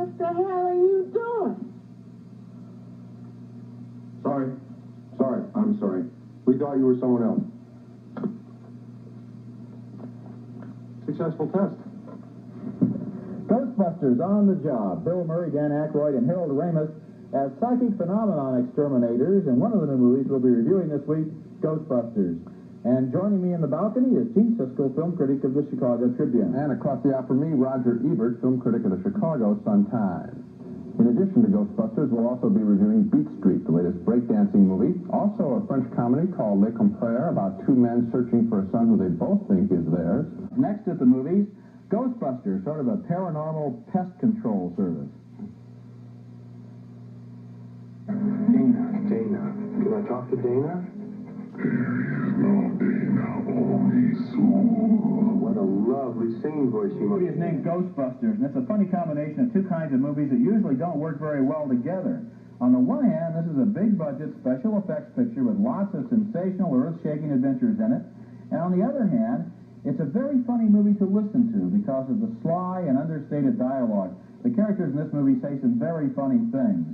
What the hell are you doing? Sorry, I'm sorry. We thought you were someone else. Successful test. Ghostbusters on the job. Bill Murray, Dan Aykroyd, and Harold Ramis as psychic phenomenon exterminators, and one of the new movies we'll be reviewing this week, Ghostbusters. And joining me in the balcony is Gene Siskel, film critic of the Chicago Tribune. And across the aisle from me, Roger Ebert, film critic of the Chicago Sun-Times. In addition to Ghostbusters, we'll also be reviewing Beat Street, the latest breakdancing movie. Also a French comedy called Les Compères, about two men searching for a son who they both think is theirs. Next at the movies, Ghostbusters, sort of a paranormal pest control service. Dana. Can I talk to Dana? What a lovely singing voice she The movie is named Ghostbusters, and it's a funny combination of two kinds of movies that usually don't work very well together. On the one hand, this is a big-budget special effects picture with lots of sensational, earth-shaking adventures in it. And on the other hand, it's a very funny movie to listen to because of the sly and understated dialogue. The characters in this movie say some very funny things.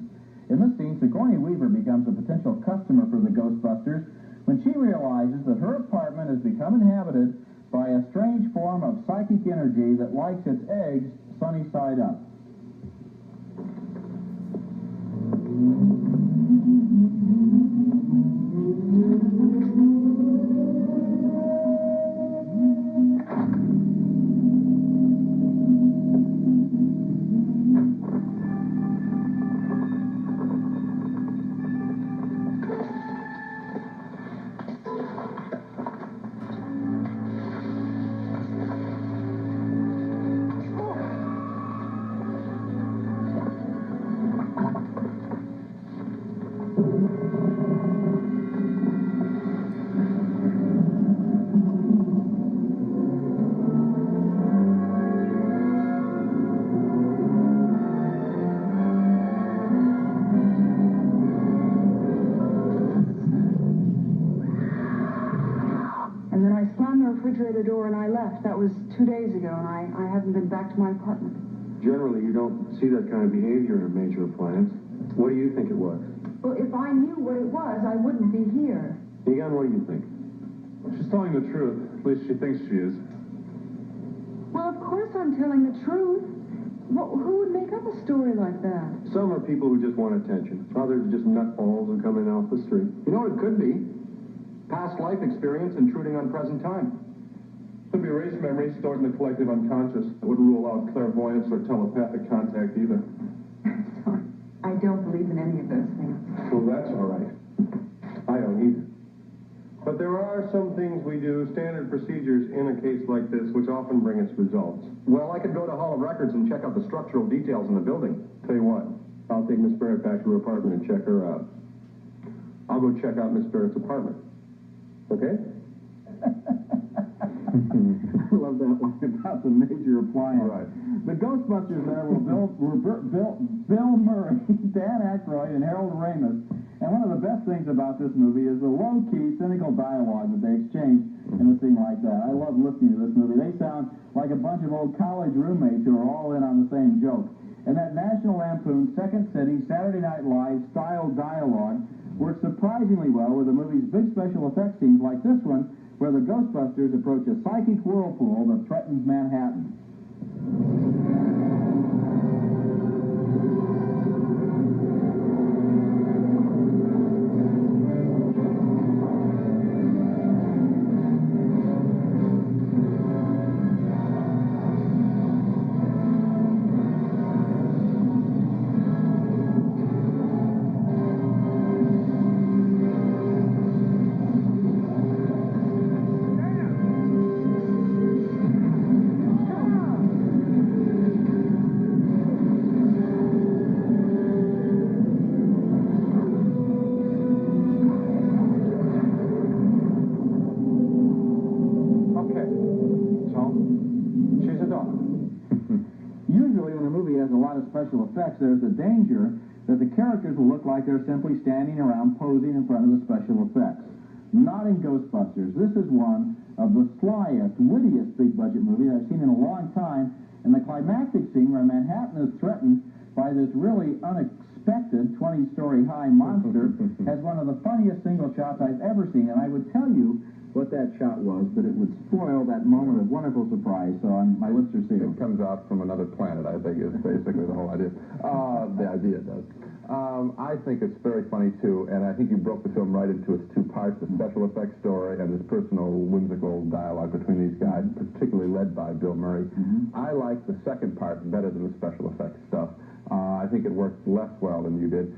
In this scene, Sigourney Weaver becomes a potential customer for the Ghostbusters when she realizes that her apartment has become inhabited by a strange form of psychic energy that likes its eggs sunny side up. And then I slammed the refrigerator door and I left. That was 2 days ago, and I haven't been back to my apartment. Generally, you don't see that kind of behavior in a major appliance. What do you think it was? Well, if I knew what it was, I wouldn't be here. Egon, what do you think? She's telling the truth. At least she thinks she is. Well, of course I'm telling the truth. Well, who would make up a story like that? Some are people who just want attention. Others are just nutballs who come in off the street. You know what it could be? Past life experience intruding on present time. Could be erased memory stored in the collective unconscious. It wouldn't rule out clairvoyance or telepathic contact either. Sorry, I don't believe in any of those things. Well, that's all right. I don't either. But there are some things we do, standard procedures in a case like this, which often bring us results. Well, I could go to Hall of Records and check out the structural details in the building. Tell you what, I'll take Miss Barrett back to her apartment and check her out. I'll go check out Miss Barrett's apartment. Okay? I love that line about the major appliance. Right. The Ghostbusters there were Bill Murray, Dan Aykroyd, and Harold Ramis. And one of the best things about this movie is the low-key, cynical dialogue that they exchange in a scene like that. I love listening to this movie. They sound like a bunch of old college roommates who are all in on the same joke. And that National Lampoon, Second City, Saturday Night Live style dialogue works surprisingly well with the movie's big special effects scenes like this one, where the Ghostbusters approach a psychic whirlpool that threatens Manhattan. Special effects, there's a danger that the characters will look like they're simply standing around posing in front of the special effects. Not in Ghostbusters. This is one of the slyest, wittiest big-budget movies I've seen in a long time, and the climactic scene where Manhattan is threatened by this really unexpected 20-story high monster has one of the funniest single shots I've ever seen. And I would tell you what that shot was, but it would spoil that moment of wonderful surprise, so my lips are sealed. It comes out from another planet, I think, is basically the whole idea. The idea does. I think it's very funny, too, and I think you broke the film right into its two parts, the special effects story and this personal, whimsical dialogue between these guys, particularly led by Bill Murray. I like the second part better than the special effects stuff. I think it worked less well than you did.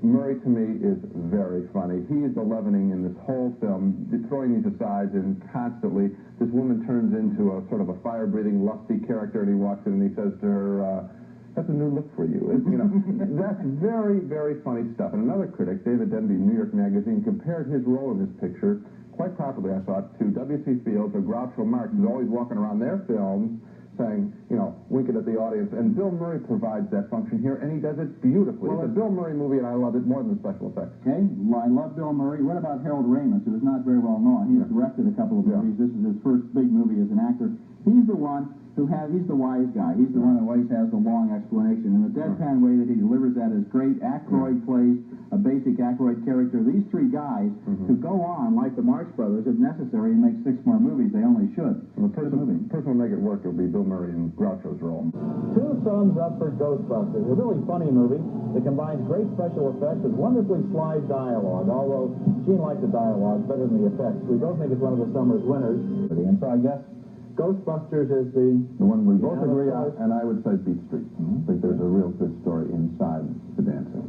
Murray, to me, is very funny. He is the leavening in this whole film, throwing these asides, and constantly this woman turns into a sort of a fire-breathing, lusty character, and he walks in and he says to her, that's a new look for you. You know, that's very, very funny stuff. And another critic, David Denby, New York Magazine, compared his role in this picture, quite properly, I thought, to W.C. Fields or Groucho Marx, who's always walking around their films saying, you know, winking at the audience. And Bill Murray provides that function here, and he does it beautifully. Well, it's a Bill Murray movie, and I love it more than the special effects. Okay, I love Bill Murray. What about Harold Ramis, who is not very well known? He's directed a couple of movies. This is his first big movie as an actor. He's the one he's the wise guy. He's the one who always has the long explanation. And the deadpan way that he delivers that is great. Aykroyd plays a basic Aykroyd character. These three guys who go on, like the Marx Brothers, if necessary, and make 6 more movies. They only should. Well, the person who make it work will be Bill Murray in Groucho's role. 2 thumbs up for Ghostbusters. A really funny movie that combines great special effects with wonderfully sly dialogue, although Gene liked the dialogue better than the effects. We both think it's one of the summer's winners. And so I guess Ghostbusters is the one we both agree on, and I would say Beat Street. I think there's a real good story inside the dancing.